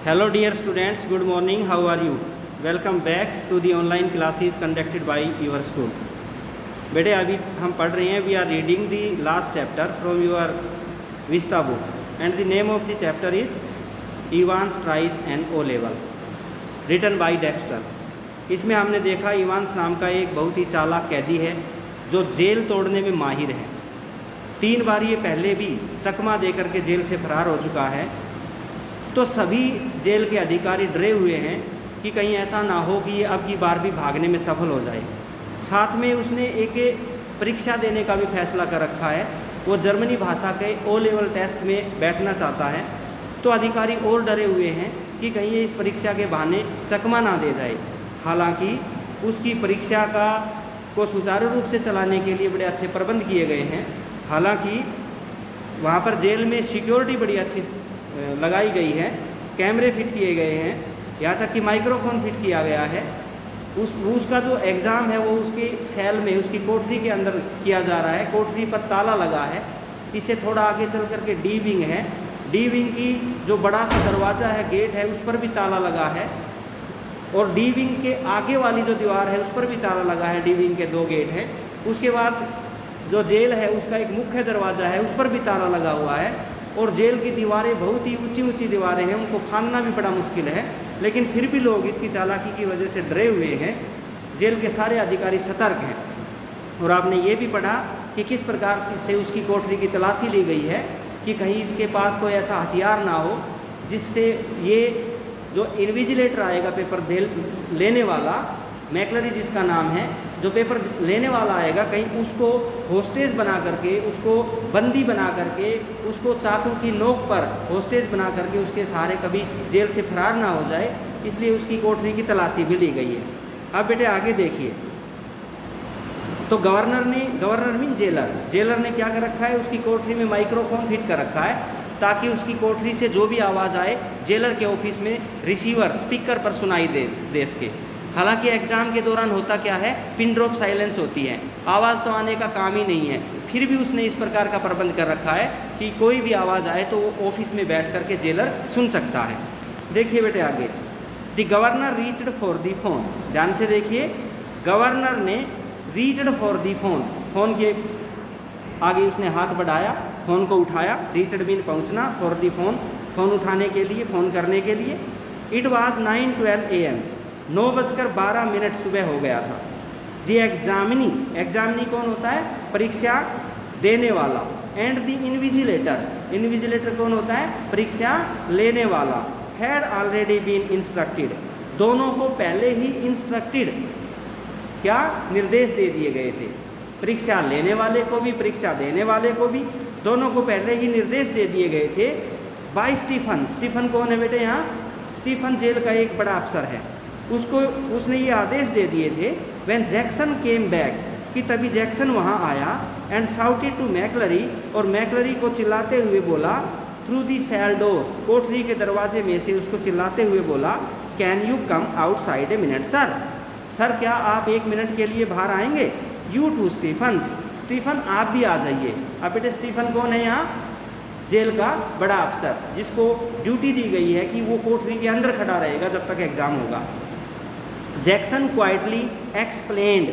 Hello dear students, good morning, how are you? Welcome back to the online classes conducted by your school. बेटे अभी हम पढ़ रहे हैं, we are reading the last chapter from your Vista book and the name of the chapter is Evans tries an O level written by Dexter. इसमें हमने देखा Evans नाम का एक बहुत ही चालाक कैदी है जो जेल तोड़ने में माहिर है। 3 बार ये पहले भी चकमा दे करके जेल से फरार हो चुका है। तो सभी जेल के अधिकारी डरे हुए हैं कि कहीं ऐसा ना हो कि ये अब की बार भी भागने में सफल हो जाए। साथ में उसने एक परीक्षा देने का भी फैसला कर रखा है। वो जर्मनी भाषा के ओ लेवल टेस्ट में बैठना चाहता है। तो अधिकारी और डरे हुए हैं कि कहीं ये इस परीक्षा के बहाने चकमा ना दे जाए। हालांकि उसकी परीक्षा को सुचारू रूप से चलाने के लिए बड़े अच्छे प्रबंध किए गए हैं। हालांकि वहाँ पर जेल में सिक्योरिटी बड़ी अच्छी लगाई गई है, कैमरे फिट किए गए हैं, यहाँ तक कि माइक्रोफोन फिट किया गया है। उसका जो एग्ज़ाम है वो उसकी सेल में, उसकी कोठरी के अंदर किया जा रहा है। कोठरी पर ताला लगा है। इससे थोड़ा आगे चल करके डी विंग है। डी विंग की जो बड़ा सा दरवाज़ा है, गेट है, उस पर भी ताला लगा है। और डी विंग के आगे वाली जो दीवार है उस पर भी ताला लगा है। डी विंग के 2 गेट हैं। उसके बाद जो जेल है उसका एक मुख्य दरवाज़ा है, उस पर भी ताला लगा हुआ है। और जेल की दीवारें बहुत ही ऊंची ऊंची दीवारें हैं, उनको फाड़ना भी बड़ा मुश्किल है। लेकिन फिर भी लोग इसकी चालाकी की वजह से डरे हुए हैं। जेल के सारे अधिकारी सतर्क हैं। और आपने ये भी पढ़ा कि किस प्रकार से उसकी कोठरी की तलाशी ली गई है कि कहीं इसके पास कोई ऐसा हथियार ना हो जिससे ये जो इन्विजिलेटर आएगा पेपर लेने वाला, मैकलरी जिसका नाम है, जो पेपर लेने वाला आएगा, कहीं उसको होस्टेज बना करके, उसको बंदी बना करके, उसको चाकू की नोक पर होस्टेज बना करके उसके सहारे कभी जेल से फरार ना हो जाए, इसलिए उसकी कोठरी की तलाशी भी ली गई है। अब बेटे आगे देखिए। तो गवर्नर मीन जेलर ने क्या कर रखा है, उसकी कोठरी में माइक्रोफोन फिट कर रखा है ताकि उसकी कोठरी से जो भी आवाज़ आए जेलर के ऑफिस में रिसीवर स्पीकर पर सुनाई दे सके। हालांकि एग्ज़ाम के दौरान होता क्या है, पिन ड्रॉप साइलेंस होती है, आवाज़ तो आने का काम ही नहीं है। फिर भी उसने इस प्रकार का प्रबंध कर रखा है कि कोई भी आवाज़ आए तो वो ऑफिस में बैठ करके जेलर सुन सकता है। देखिए बेटे आगे। The governor reached for the phone. ध्यान से देखिए, गवर्नर ने reached for the phone, phone के आगे उसने हाथ बढ़ाया, फ़ोन को उठाया। रीच्ड मीन पहुँचना, फॉर द फोन, फ़ोन उठाने के लिए, फ़ोन करने के लिए। इट वॉज 9:12 AM, 9:12 सुबह हो गया था। दी एग्जामिनी कौन होता है, परीक्षा देने वाला। एंड दी इन्विजिलेटर कौन होता है, परीक्षा लेने वाला। हैड ऑलरेडी बीन इंस्ट्रक्टेड, दोनों को पहले ही इंस्ट्रक्टेड, क्या निर्देश दे दिए गए थे। परीक्षा लेने वाले को भी, परीक्षा देने वाले को भी, दोनों को पहले ही निर्देश दे दिए गए थे। बाय स्टीफन कौन है बेटे यहाँ, स्टीफन जेल का एक बड़ा अफसर है। उसने ये आदेश दे दिए थे। व्हेन जैक्सन केम बैक, कि तभी जैक्सन वहाँ आया। एंड शाउटेड टू मैकलरी, और मैकलरी को चिल्लाते हुए बोला, थ्रू दी सेल डोर, कोठरी के दरवाजे में से उसको चिल्लाते हुए बोला, can you come outside a minute sir, क्या आप 1 मिनट के लिए बाहर आएंगे। यू टू स्टीफन आप भी आ जाइए। अब बेटे स्टीफन कौन है यहाँ, जेल का बड़ा अफसर, जिसको ड्यूटी दी गई है कि वो कोठरी के अंदर खड़ा रहेगा जब तक एग्जाम होगा। जैक्सन क्वाइटली एक्सप्लेन्ड,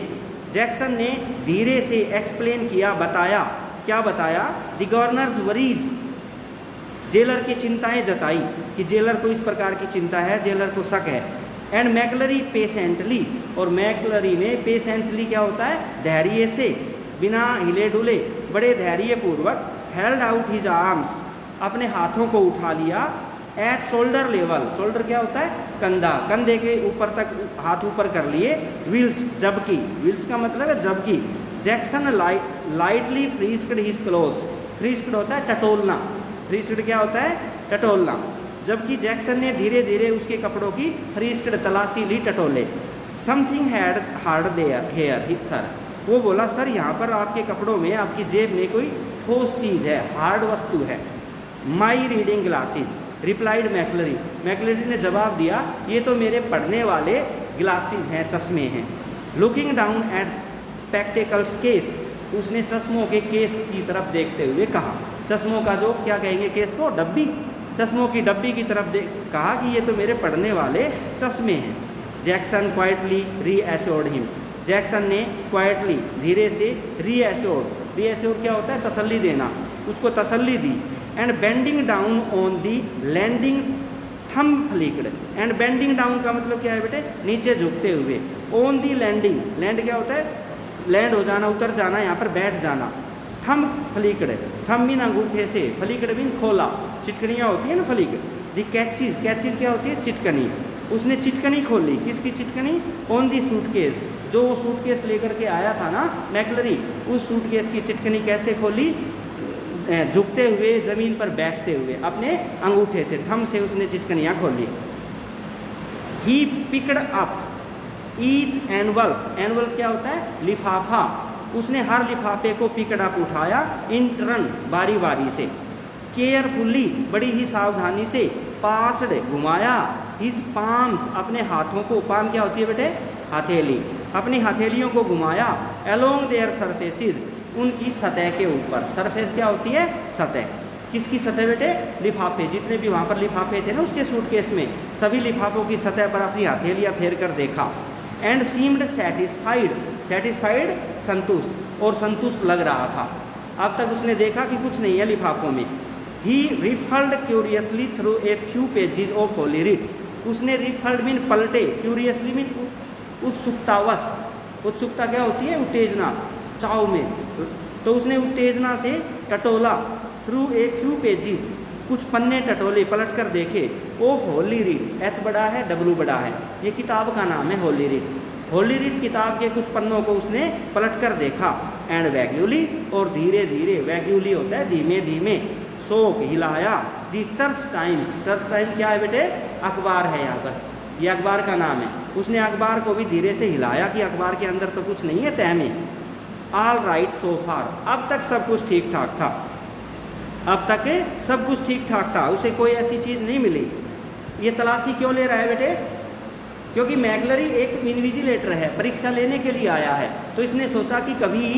जैक्सन ने धीरे से एक्सप्लेन किया, बताया। क्या बताया, द गवर्नर्स वरीज, जेलर की चिंताएं जताई कि जेलर को इस प्रकार की चिंता है, जेलर को शक है। एंड मैकलरी पेशेंटली, और मैकलरी ने पेशेंटली क्या होता है, धैर्य से, बिना हिले डुले, बड़े धैर्यपूर्वक, हेल्ड आउट हिज आर्म्स, अपने हाथों को उठा लिया। एट शोल्डर लेवल, शोल्डर क्या होता है, कंधे के ऊपर तक हाथ ऊपर कर लिए। व्हील्स, जबकि, व्हील्स का मतलब है जबकि। जैक्सन लाइटली फ्रीस्क्ड हिज क्लोथ्स, फ्रीस्क्ड होता है टटोलना, फ्रीस्क्ड क्या होता है, टटोलना। जबकि जैक्सन ने धीरे धीरे उसके कपड़ों की फ्रीस्क्ड तलाशी ली, टटोले। Something had hard there here sir, वो बोला सर यहाँ पर आपके कपड़ों में, आपकी जेब में कोई ठोस चीज़ है, हार्ड वस्तु है। माई रीडिंग ग्लासेस, रिप्लाइड मैकलरी ने जवाब दिया, ये तो मेरे पढ़ने वाले ग्लासेस हैं, चश्मे हैं। Looking down at spectacles case, उसने चश्मों के केस की तरफ देखते हुए कहा। चश्मों का जो क्या कहेंगे, केस को, डब्बी, चश्मों की डब्बी की तरफ कहा कि ये तो मेरे पढ़ने वाले चश्मे हैं। जैक्सन क्वाइटली रीएश्योर्ड हिम, जैक्सन ने क्वाइटली धीरे से रीएश्योर्ड क्या होता है, तसल्ली देना, उसको तसल्ली दी। And bending down on the landing thumb flicked, and bending down का मतलब क्या है बेटे, नीचे झुकते हुए। ऑन दी लैंडिंग, लैंड क्या होता है, लैंड हो जाना, उतर जाना, यहाँ पर बैठ जाना। थम फ्लिक्ड, थम मीन अंगूठे से, फ्लिक्ड मीन खोला, चिटकनियाँ होती है ना फ्लिक। दी कैचीज, कैचीज क्या होती है, चिटकनी। उसने चिटकनी खोली, किसकी चिटकनी, ऑन दी सूटकेस, जो वो सूटकेस लेकर के आया था ना मैकलरी, उस सूटकेस की चिटकनी कैसे खोली, झुकते हुए, ज़मीन पर बैठते हुए, अपने अंगूठे से, थम से उसने चिटकनियाँ खोली। ही पिकड अप ईच एनवल्प, एनवल्प क्या होता है, लिफाफा, उसने हर लिफाफे को पिकड अप उठाया, इन टर्न बारी बारी से, केयरफुली बड़ी ही सावधानी से, पास्ड घुमाया, हिज पाम्स अपने हाथों को, पाम क्या होती है बेटे, हथेली, अपनी हथेलियों को घुमाया, अलोंग देयर सरफेसिस, उनकी सतह के ऊपर। सरफेस क्या होती है, सतह, किसकी सतह बेटे, लिफाफे, जितने भी वहाँ पर लिफाफे थे ना उसके सूटकेस में, सभी लिफाफों की सतह पर अपनी हथेलियाँ फेर कर देखा। एंड सीम्ड सेटिस्फाइड, सेटिस्फाइड संतुष्ट, और संतुष्ट लग रहा था। अब तक उसने देखा कि कुछ नहीं है लिफाफों में। He riffled curiously through a few pages of holy writ, उसने रिफल्ड मीन पलटे, क्यूरियसली मीन उत्सुकतावश, उत्सुकता क्या होती है, उत्तेजना, चाव में, तो उसने उत्तेजना से टटोला, थ्रू ए फ्यू पेजेस, कुछ पन्ने टटोले, पलट कर देखे। ओ होली रिट, एच बड़ा है डब्ल्यू बड़ा है, ये किताब का नाम है होली रिट। होली रिट किताब के कुछ पन्नों को उसने पलट कर देखा। एंड वैग्यूली, और धीरे धीरे, वैग्यूली होता है धीमे धीमे, शोक हिलाया। दी चर्च टाइम्स, चर्च टाइम क्या है बेटे, अखबार है यहाँ पर, ये अखबार का नाम है। उसने अखबार को भी धीरे से हिलाया कि अखबार के अंदर तो कुछ नहीं है तह में। ऑल राइट सो फार, अब तक सब कुछ ठीक ठाक था, अब तक सब कुछ ठीक ठाक था, उसे कोई ऐसी चीज़ नहीं मिली। ये तलाशी क्यों ले रहा है बेटे, क्योंकि मैकलरी एक इन्विजिलेटर है, परीक्षा लेने के लिए आया है। तो इसने सोचा कि कभी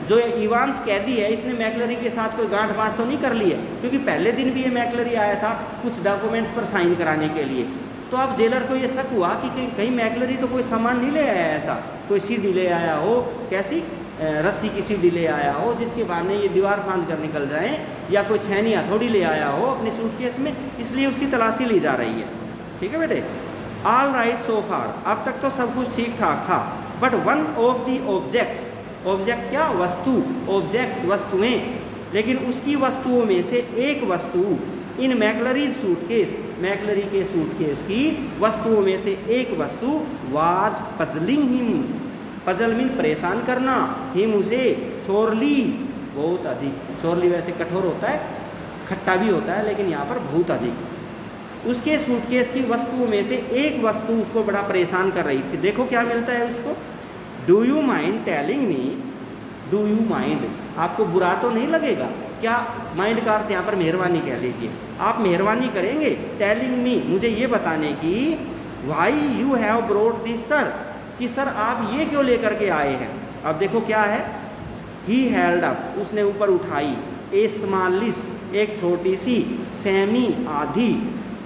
जो इवांस कैदी है, इसने मैकलरी के साथ कोई गांठ बांठ तो नहीं कर ली है, क्योंकि पहले दिन भी ये मैकलरी आया था कुछ डॉक्यूमेंट्स पर साइन कराने के लिए। तो अब जेलर को ये शक हुआ कि कहीं मैकलरी तो कोई सामान नहीं ले आया, ऐसा कोई सीढ़ी ले आया हो, कैसी रस्सी की सीढ़ी ले आया हो जिसके बहाने ये दीवार फांद कर निकल जाएं, या कोई छैनी हथौड़ी ले आया हो अपने सूटकेस में, इसलिए उसकी तलाशी ली जा रही है। ठीक है बेटे, ऑल राइट सो फार, अब तक तो सब कुछ ठीक ठाक था। But one of the objects, object क्या, वस्तु, ऑब्जेक्ट्स वस्तुएं, लेकिन उसकी वस्तुओं में से एक वस्तु, इन मैकलरी सूटकेस, मैकलरी के सूटकेस की वस्तुओं में से एक वस्तु, was puzzling him, puzzle mean परेशान करना, हिम उसे, शोरली बहुत अधिक, शोरली वैसे कठोर होता है, खट्टा भी होता है, लेकिन यहाँ पर बहुत अधिक, उसके सूटकेस की वस्तुओं में से एक वस्तु उसको बड़ा परेशान कर रही थी। देखो क्या मिलता है उसको, do you mind telling me, do you mind, आपको बुरा तो नहीं लगेगा क्या, माइंड का अर्थ यहाँ पर मेहरबानी कह लीजिए, आप मेहरबानी करेंगे, टेलिंग मी, मुझे ये बताने की, why you have brought this sir, कि सर आप ये क्यों लेकर के आए हैं। अब देखो क्या है, ही हेल्ड अप, उसने ऊपर उठाई, ए स्मॉलिस, एक छोटी सी, सेमी आधी,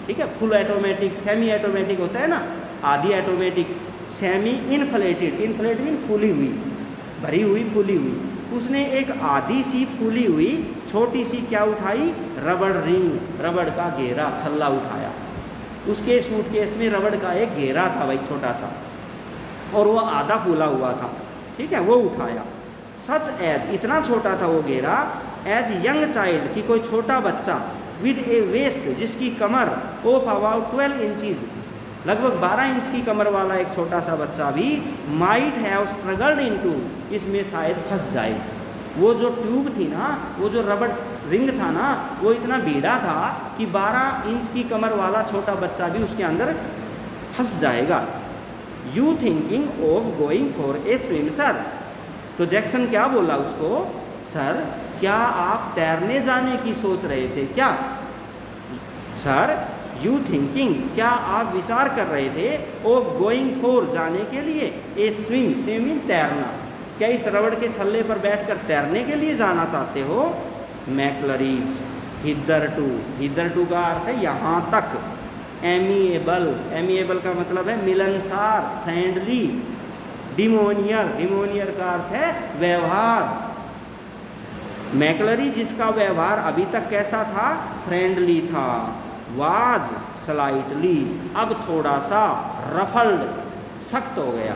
ठीक है, फुल ऑटोमेटिक, सेमी ऑटोमेटिक होता है ना, आधी automatic, semi inflated, inflate mean फूली हुई, भरी हुई, फूली हुई, उसने एक आधी सी फूली हुई छोटी सी क्या उठाई, रबड़ रिंग, रबड़ का घेरा, छल्ला उठाया। उसके सूटकेस में रबड़ का एक घेरा था भाई छोटा सा, और वो आधा फूला हुआ था, ठीक है, वो उठाया। सच एज, इतना छोटा था वो घेरा, एज यंग चाइल्ड, कि कोई छोटा बच्चा, विद ए वेस्ट, जिसकी कमर ऑफ अबाउट 12 इंचज़, लगभग 12 इंच की कमर वाला एक छोटा सा बच्चा भी, माइट हैव स्ट्रगल्ड इनटू, इसमें शायद फंस जाए। वो जो ट्यूब थी ना, वो जो रबड़ रिंग था ना, वो इतना भीड़ा था कि 12 इंच की कमर वाला छोटा बच्चा भी उसके अंदर फंस जाएगा। You thinking of going for a swim sir, तो जैक्सन क्या बोला उसको, सर क्या आप तैरने जाने की सोच रहे थे क्या, सर यू थिंकिंग, क्या आप विचार कर रहे थे, ऑफ गोइंग फॉर, जाने के लिए, ए स्विम, स्विमिंग तैरना, क्या इस रबड़ के छल्ले पर बैठकर तैरने के लिए जाना चाहते हो। मैकलरीज, हिदरटू, हिदरटू का अर्थ है यहाँ तक। एमिएबल, एमिएबल का मतलब है मिलनसार, फ्रेंडली। डिमोनियर, डिमोनियर का अर्थ है व्यवहार। मैकलरी जिसका व्यवहार अभी तक कैसा था, फ्रेंडली था। वाज स्लाइटली, अब थोड़ा सा रफल्ड, सख्त हो गया।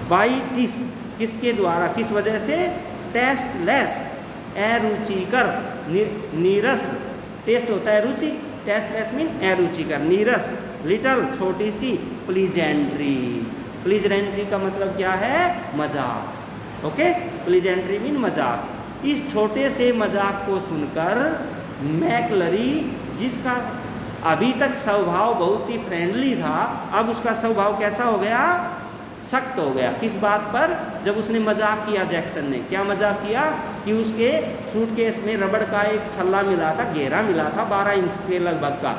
बाई दिस, किसके द्वारा, किस वजह से, टेस्टलेस, अरुचिकर, नीरस, टेस्ट होता है रुचि, टेस्टलेस मीन अरुचिकर, नीरस। लिटल, छोटी सी। प्लीजेंट्री, प्लीजेंट्री का मतलब क्या है, मजाक। ओके, प्लीजेंट्री मीन मजाक। इस छोटे से मजाक को सुनकर मैकलरी, जिसका अभी तक स्वभाव बहुत ही फ्रेंडली था, अब उसका स्वभाव कैसा हो गया, सख्त हो गया। किस बात पर, जब उसने मजाक किया, जैक्सन ने क्या मजाक किया कि उसके सूटकेस में रबड़ का एक छल्ला मिला था, घेरा मिला था 12 इंच के लगभग का।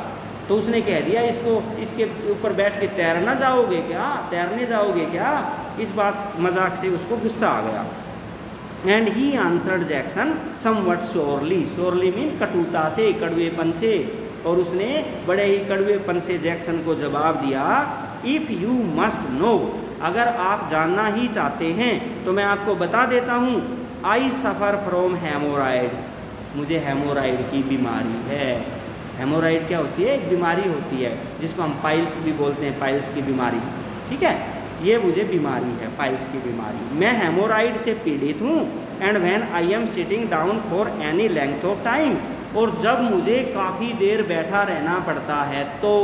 तो उसने कह दिया इसको, इसके ऊपर बैठ के तैरना जाओगे क्या, तैरने जाओगे क्या। इस बात मजाक से उसको गुस्सा आ गया। And he answered Jackson somewhat surely, surely mean कटुता से, कड़वेपन से। और उसने बड़े ही कड़वेपन से जैक्सन को जवाब दिया, इफ़ यू मस्ट नो, अगर आप जानना ही चाहते हैं तो मैं आपको बता देता हूँ, आई सफ़र फ्रॉम हेमोराइड्स, मुझे हेमोराइड की बीमारी है। हेमोराइड क्या होती है, एक बीमारी होती है जिसको हम पाइल्स भी बोलते हैं, पाइल्स की बीमारी, ठीक है। ये मुझे बीमारी है, पाइल्स की बीमारी। मैं हेमोराइड से पीड़ित हूँ। And when I am sitting down for any length of time, और जब मुझे काफ़ी देर बैठा रहना पड़ता है तो,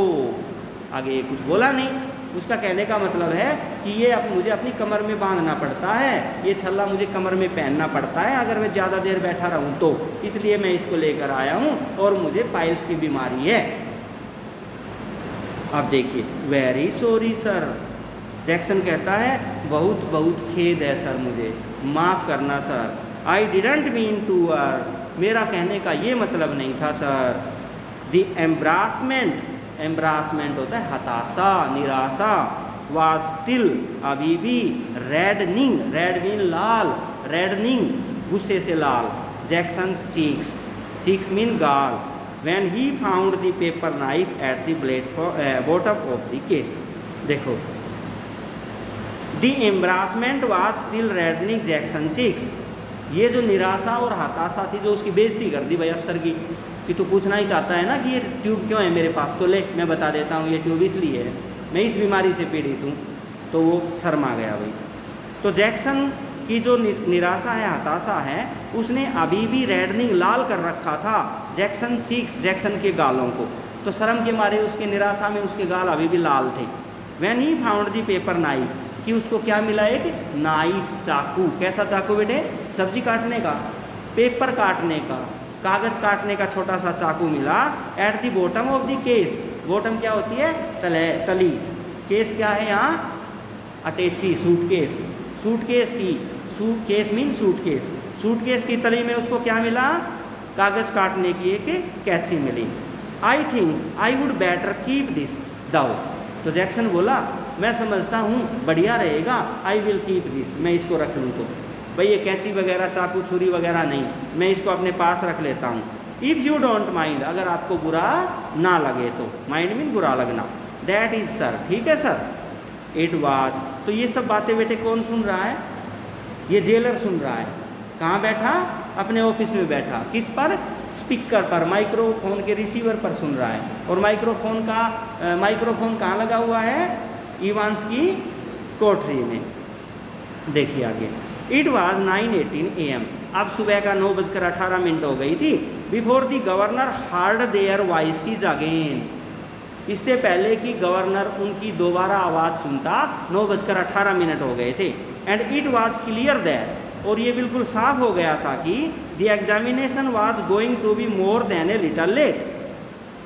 आगे ये कुछ बोला नहीं। उसका कहने का मतलब है कि ये मुझे अपनी कमर में बांधना पड़ता है, ये छल्ला मुझे कमर में पहनना पड़ता है अगर मैं ज़्यादा देर बैठा रहूँ तो, इसलिए मैं इसको लेकर आया हूँ और मुझे पाइल्स की बीमारी है। अब देखिए, वेरी सॉरी सर, जैक्सन कहता है बहुत बहुत खेद है सर, मुझे माफ़ करना sir. I didn't mean to work, मेरा कहने का ये मतलब नहीं था सर। द एम्ब्रासमेंट, एम्ब्रासमेंट होता है हताशा, निराशा। वाज स्टिल, अभी भी। रेडनिंग, रेड मीन लाल, रेडनिंग, गुस्से से लाल। जैक्सन्स चीक्स, चीक्स मीन गाल। When he found the paper knife at the bottom of the case. देखो, the embarrassment was still reddening Jackson cheeks, ये जो निराशा और हताशा थी, जो उसकी बेइज्जती कर दी भाई अफसर की, कि तू पूछना ही चाहता है ना कि ये ट्यूब क्यों है मेरे पास, तो ले मैं बता देता हूँ, ये ट्यूब इसलिए है, मैं इस बीमारी से पीड़ित हूँ। तो वो शर्मा गया भाई। तो जैक्सन की जो निराशा है, हताशा है, उसने अभी भी रेडनिंग, लाल कर रखा था जैक्सन चीक्स, जैक्सन के गालों को। तो शर्म के मारे उसके निराशा में उसके गाल अभी भी लाल थे। When he found the paper knife, कि उसको क्या मिला, एक नाइफ, चाकू। कैसा चाकू बेटे, सब्जी काटने का, पेपर काटने का, कागज काटने का छोटा सा चाकू मिला। Eight the bottom of the case, bottom क्या होती है, तली। केस क्या है यहाँ, अटैची, सूटकेस, सूटकेस की, केस मीन सूटकेस, सूटकेस की तली में उसको क्या मिला, कागज काटने की एक कैंची मिली। I think I would better keep this though, तो जैक्सन बोला मैं समझता हूँ बढ़िया रहेगा, आई विल कीप दिस, मैं इसको रख लूँ। तो भाई ये कैंची वगैरह, चाकू छुरी वगैरह नहीं, मैं इसको अपने पास रख लेता हूँ। इफ़ यू डोंट माइंड, अगर आपको बुरा ना लगे तो, माइंड मीन बुरा लगना। दैट इज सर, ठीक है सर। इट वाज, तो ये सब बातें बेटे कौन सुन रहा है, ये जेलर सुन रहा है। कहाँ बैठा, अपने ऑफिस में बैठा। किस पर, स्पीकर पर, माइक्रोफोन के रिसीवर पर सुन रहा है। और माइक्रोफोन कहाँ लगा हुआ है, इवांस की कोठरी में। देखिए आगे, इट वॉज 9:18 AM, अब सुबह का 9:18 हो गई थी। Before the governor hard there voices again, इससे पहले कि गवर्नर उनकी दोबारा आवाज़ सुनता, 9:18 हो गए थे। And it was clear that, और ये बिल्कुल साफ हो गया था कि the examination was going to be more than a little late,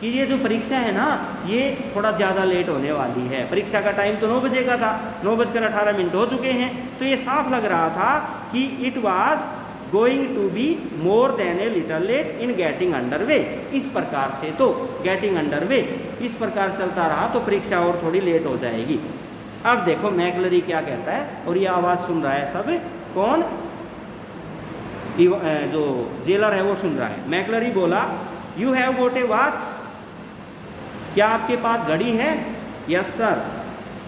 कि ये जो परीक्षा है ना, ये थोड़ा ज़्यादा लेट होने वाली है। परीक्षा का टाइम तो 9 बजे का था, 9:18 हो चुके हैं। तो ये साफ लग रहा था कि it was going to be more than a little late in getting under way. इस प्रकार से तो गेटिंग अंडर वे, इस प्रकार चलता रहा तो परीक्षा और थोड़ी लेट हो जाएगी। अब देखो मैकलरी क्या कहता है, और ये आवाज़ सुन रहा है सब, कौन, जो जेलर है वो सुन रहा है। मैकलरी बोला, you have got A watch, क्या आपके पास घड़ी है? Yes sir.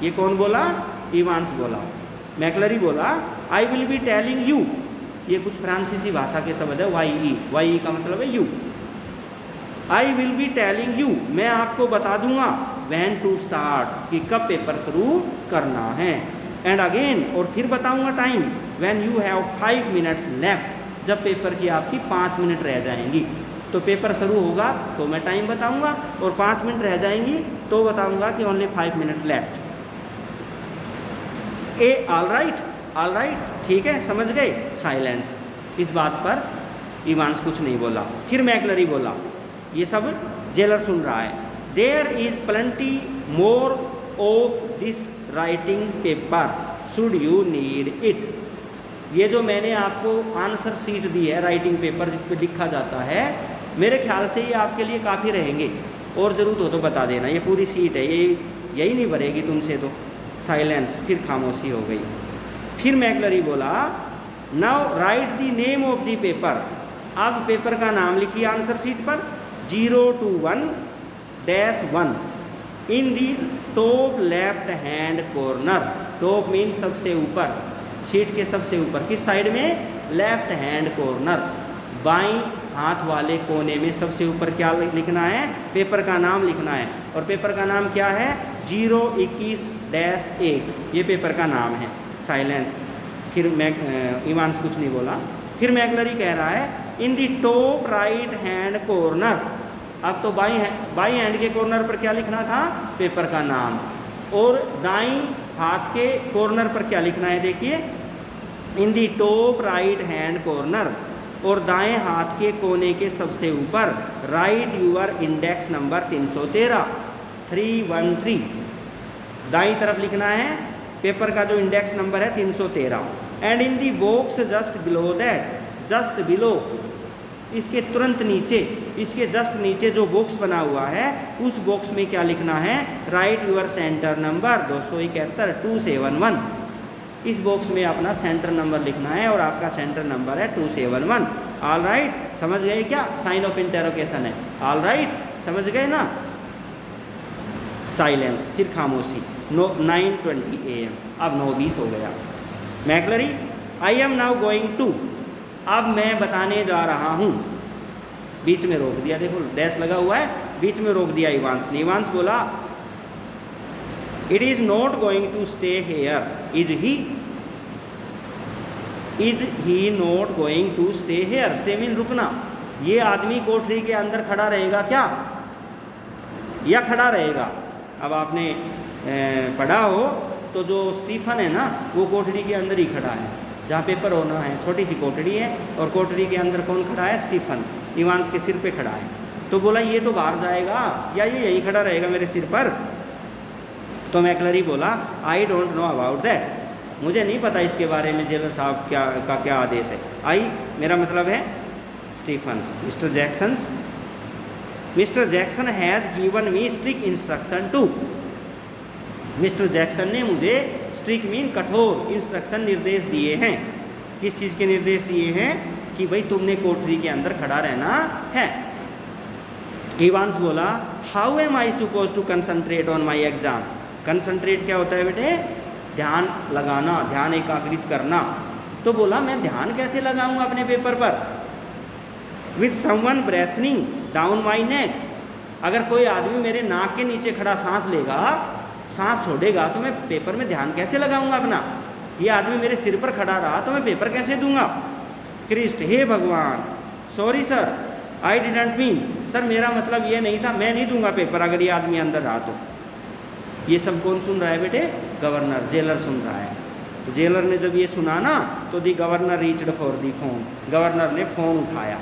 ये कौन बोला? इवांस बोला। मैकलरी बोला I will be telling you, ये कुछ फ्रांसीसी भाषा के शब्द है, वाई का मतलब है you. I will be telling you, मैं आपको बता दूंगा, व्हेन टू स्टार्ट, कि कब पेपर शुरू करना है। एंड अगेन, और फिर बताऊंगा time, when you have 5 minutes left, जब पेपर की आपकी 5 मिनट रह जाएंगी। तो पेपर शुरू होगा तो मैं टाइम बताऊंगा, और 5 मिनट रह जाएंगी तो बताऊंगा कि ओनली 5 मिनट लेफ्ट। ए ऑल राइट, ठीक है, समझ गए? साइलेंस। इस बात पर इवांस कुछ नहीं बोला। फिर मैकलरी बोला, ये सब जेलर सुन रहा है, there is plenty more of this writing paper, should you need it. ये जो मैंने आपको आंसर सीट दी है, राइटिंग पेपर जिस पे लिखा जाता है, मेरे ख्याल से ये आपके लिए काफ़ी रहेंगे, और ज़रूरत हो तो बता देना। ये पूरी सीट है, ये यही नहीं भरेगी तुमसे तो। साइलेंस, फिर खामोशी हो गई। फिर मैकलरी बोला now write the name of the paper, अब पेपर का नाम लिखिए आंसर सीट पर, 021-1 in the top left hand corner. Top mean सबसे ऊपर, शीट के सबसे ऊपर, किस साइड में? लेफ्ट हैंड कॉर्नर, बाईं हाथ वाले कोने में सबसे ऊपर क्या लिखना है? पेपर का नाम लिखना है। और पेपर का नाम क्या है? 021-1, ये पेपर का नाम है। साइलेंस। फिर इवांस कुछ नहीं बोला। फिर मैकलरी कह रहा है in the top right hand corner, अब तो बाईं हैंड के कॉर्नर पर क्या लिखना था? पेपर का नाम। और दाईं हाथ के कॉर्नर पर क्या लिखना है? देखिए, in the top right hand corner, और दाएं हाथ के कोने के सबसे ऊपर, राइट यूर इंडेक्स नंबर 313, दाईं तरफ लिखना है पेपर का जो इंडेक्स नंबर है 313। And in the box just below that, just below, इसके तुरंत नीचे, इसके जस्ट नीचे जो बॉक्स बना हुआ है, उस बॉक्स में क्या लिखना है? Write your center number 271-271। इस बॉक्स में अपना सेंटर नंबर लिखना है, और आपका सेंटर नंबर है 271। ऑल राइट, समझ गए क्या? साइन ऑफ इंटरोगेशन है। ऑल राइट, समझ गए ना? साइलेंस, फिर खामोशी। 9:20 AM, अब 9:20 हो गया। McLeery I am now going to, अब मैं बताने जा रहा हूँ। बीच में रोक दिया, देखो डैश लगा हुआ है, बीच में रोक दिया इवांस ने। इवांस बोला it is not going to stay here, is he not going to stay here. Stay mean रुकना। ये आदमी कोठरी के अंदर खड़ा रहेगा क्या, या खड़ा रहेगा? अब आपने पढ़ा हो तो जो स्टीफन है ना, वो कोठरी के अंदर ही खड़ा है, जहाँ पेपर होना है। छोटी सी कोठरी है, और कोठरी के अंदर कौन खड़ा है? स्टीफन, इवांस के सिर पे खड़ा है। तो बोला ये तो बाहर जाएगा, या ये यहीं खड़ा रहेगा मेरे सिर पर? तो मैकलरी बोला I don't know about that, मुझे नहीं पता इसके बारे में जेलर साहब क्या आदेश है। आई मेरा मतलब है Stephen. Mister Jackson has given me strict instruction to, mister Jackson ने मुझे स्ट्रिक्ट मीन कठोर इंस्ट्रक्शन निर्देश दिए हैं। किस चीज़ के निर्देश दिए हैं? कि भाई तुमने कोठरी के अंदर खड़ा रहना है। इवांस बोला how am I suppose to concentrate on my exam. Concentrate क्या होता है बेटे? ध्यान लगाना, ध्यान एकाग्रित करना। तो बोला मैं ध्यान कैसे लगाऊंगा अपने पेपर पर? विथ समवन ब्रेथनिंग डाउन माई नेक, अगर कोई आदमी मेरे नाक के नीचे खड़ा सांस लेगा, सांस छोड़ेगा, तो मैं पेपर में ध्यान कैसे लगाऊंगा अपना? ये आदमी मेरे सिर पर खड़ा रहा तो मैं पेपर कैसे दूंगा? क्रिस्ट, हे भगवान, sorry sir, I didn't mean, sir मेरा मतलब ये नहीं था, मैं नहीं दूंगा पेपर अगर ये आदमी अंदर रहा तो। ये सब कौन सुन रहा है बेटे? गवर्नर, जेलर सुन रहा है। तो जेलर ने जब ये सुना ना, तो the governor reached for the phone, governor ने फ़ोन उठाया।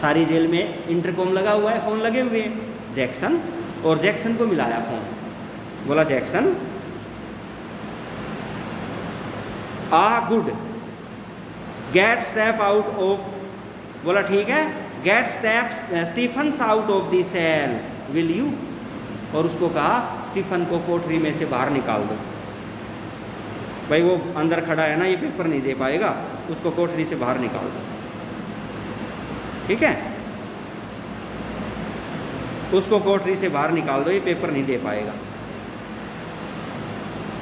सारी जेल में इंटरकॉम लगा हुआ है, फ़ोन लगे हुए हैं। जैक्सन, और जैक्सन को मिलाया फ़ोन। बोला Jackson, good, get step out of, बोला ठीक है, get Stephen out of the cell, will you? और उसको कहा स्टीफन को कोठरी में से बाहर निकाल दो। भाई वो अंदर खड़ा है ना, ये पेपर नहीं दे पाएगा, उसको कोठरी से बाहर निकाल दो। ठीक है? उसको कोठरी से बाहर निकाल दो, ये पेपर नहीं दे पाएगा।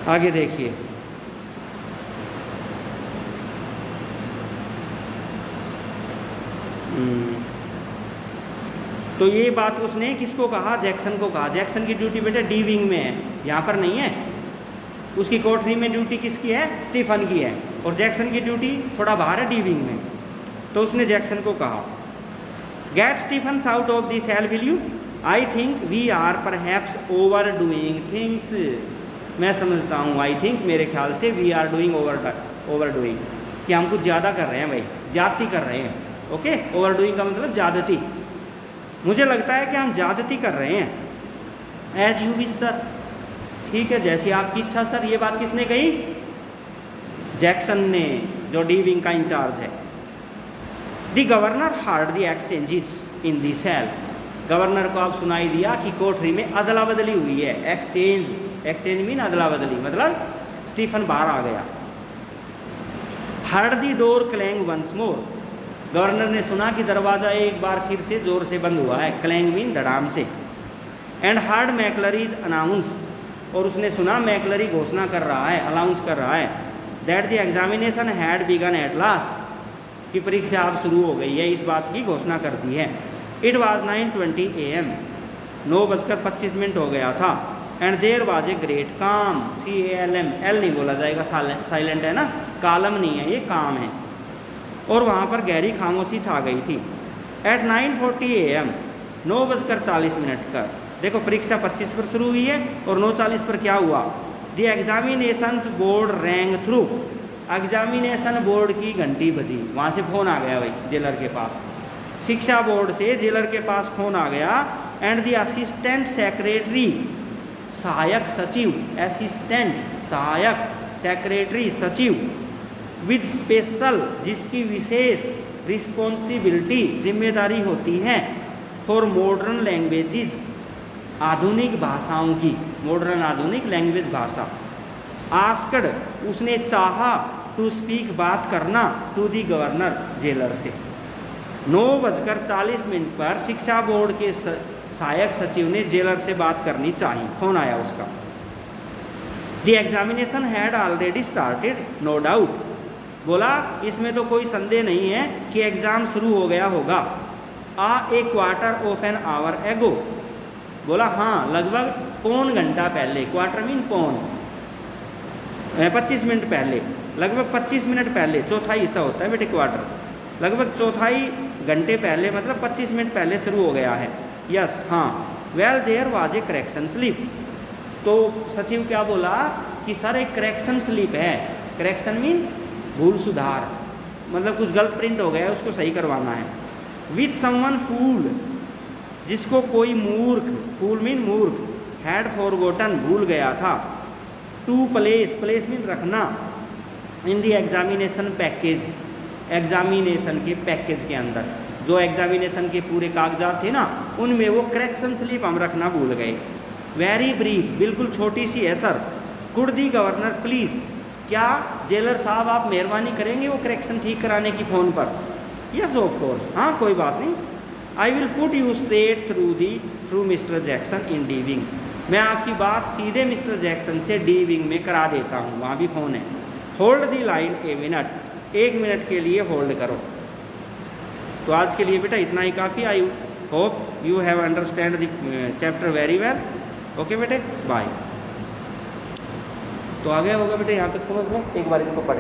आगे देखिए, तो ये बात उसने किसको कहा? जैक्सन को कहा। जैक्सन की ड्यूटी बेटा डी विंग में है, यहाँ पर नहीं है। उसकी कोठरी में ड्यूटी किसकी है? स्टीफन की है। और जैक्सन की ड्यूटी थोड़ा बाहर है, डी विंग में। तो उसने जैक्सन को कहा, get Stephen out of this cell will you? I think we are perhaps over doing things. मैं समझता हूँ, आई थिंक मेरे ख्याल से, we are doing over doing, कि हम कुछ ज़्यादा कर रहे हैं भाई, ज़्यादती कर रहे हैं। ओके, ओवर डूइंग का मतलब ज़्यादती। मुझे लगता है कि हम ज़्यादती कर रहे हैं। एज यू विश सर, ठीक है जैसी आपकी इच्छा सर। ये बात किसने कही? जैक्सन ने, जो डी विंग का इंचार्ज है। The governor heard the exchanges in the cell. Governor को अब सुनाई दिया कि कोठरी में अदला बदली हुई है। एक्सचेंज मीन अदला बदली, मतलब स्टीफन बाहर आ गया। Heard the door clang once more. Governor ने सुना कि दरवाज़ा एक बार फिर से ज़ोर से बंद हुआ है, क्लैंग मीन धड़ाम से। एंड हार्ड मैकलरीज अनाउंस, और उसने सुना मैकलरी घोषणा कर रहा है, अनाउंस कर रहा है, that the examination had begun at last, कि परीक्षा अब शुरू हो गई है, इस बात की घोषणा कर दी है। इट वॉज 9:20 AM, 9:25 हो गया था। And there was a great calm, CALM, L नहीं बोला जाएगा, साइलेंट है ना, कालम नहीं है, ये काम है। और वहाँ पर गहरी खामोशी छा गई थी। एट 9:40 AM, 9:40 का, देखो परीक्षा 25 पर शुरू हुई है और 9:40 पर क्या हुआ? The examinations board wrong through. Examination board की घंटी बजी, वहाँ से फ़ोन आ गया भाई जेलर के पास। शिक्षा बोर्ड से जेलर के पास फ़ोन आ गया। एंड द असिस्टेंट सेक्रेटरी, सहायक सचिव, असिस्टेंट सहायक, सेक्रेटरी सचिव, विद स्पेशल, जिसकी विशेष रिस्पॉन्सिबिलिटी, जिम्मेदारी होती है, फॉर मॉडर्न लैंग्वेजेज, आधुनिक भाषाओं की, मॉडर्न आधुनिक लैंग्वेज भाषा। आस्क्ड, उसने चाहा, टू स्पीक, बात करना, टू दी गवर्नर, जेलर से। 9:40 पर शिक्षा बोर्ड के सहायक सचिव ने जेलर से बात करनी चाहिए, फोन आया उसका। The examination had already started, no doubt, बोला इसमें तो कोई संदेह नहीं है कि एग्ज़ाम शुरू हो गया होगा। ए क्वार्टर ऑफ एन आवर एगो, बोला हाँ लगभग पौन घंटा पहले, क्वार्टर मीन पौन, 25 मिनट पहले, लगभग 25 मिनट पहले, चौथाई हिस्सा होता है बेटे क्वार्टर, लगभग चौथाई घंटे पहले, मतलब 25 मिनट पहले शुरू हो गया है। यस, हाँ। Well there was a correction slip, तो सचिव क्या बोला कि सर एक करेक्शन स्लिप है। करेक्शन मीन भूल सुधार, मतलब कुछ गलत प्रिंट हो गया है, उसको सही करवाना है। विथ समवन फूल, जिसको कोई मूर्ख, फूल मीन मूर्ख, हैड फॉरगॉटन, भूल गया था, टू प्लेस, प्लेस मीन रखना, इन दी एग्जामिनेशन पैकेज, एग्जामिनेशन के पैकेज के अंदर, जो एग्जामिनेशन के पूरे कागजात थे ना, उनमें वो करेक्शन स्लिप हम रखना भूल गए। वेरी ब्रीफ, बिल्कुल छोटी सी है sir. Could the governor please, क्या जेलर साहब आप मेहरबानी करेंगे वो करेक्शन ठीक कराने की फ़ोन पर? यस ऑफ कोर्स, हाँ कोई बात नहीं। I will put you straight through mister Jackson in D wing, मैं आपकी बात सीधे मिस्टर जैक्सन से डी विंग में करा देता हूँ, वहाँ भी फ़ोन है। Hold the line a minute, 1 minute के लिए होल्ड करो। तो आज के लिए बेटा इतना ही काफ़ी। I hope you have understand the chapter very well. Okay बेटे, बाय। तो आ गया होगा बेटे, यहाँ तक समझ में, एक बार इसको पढ़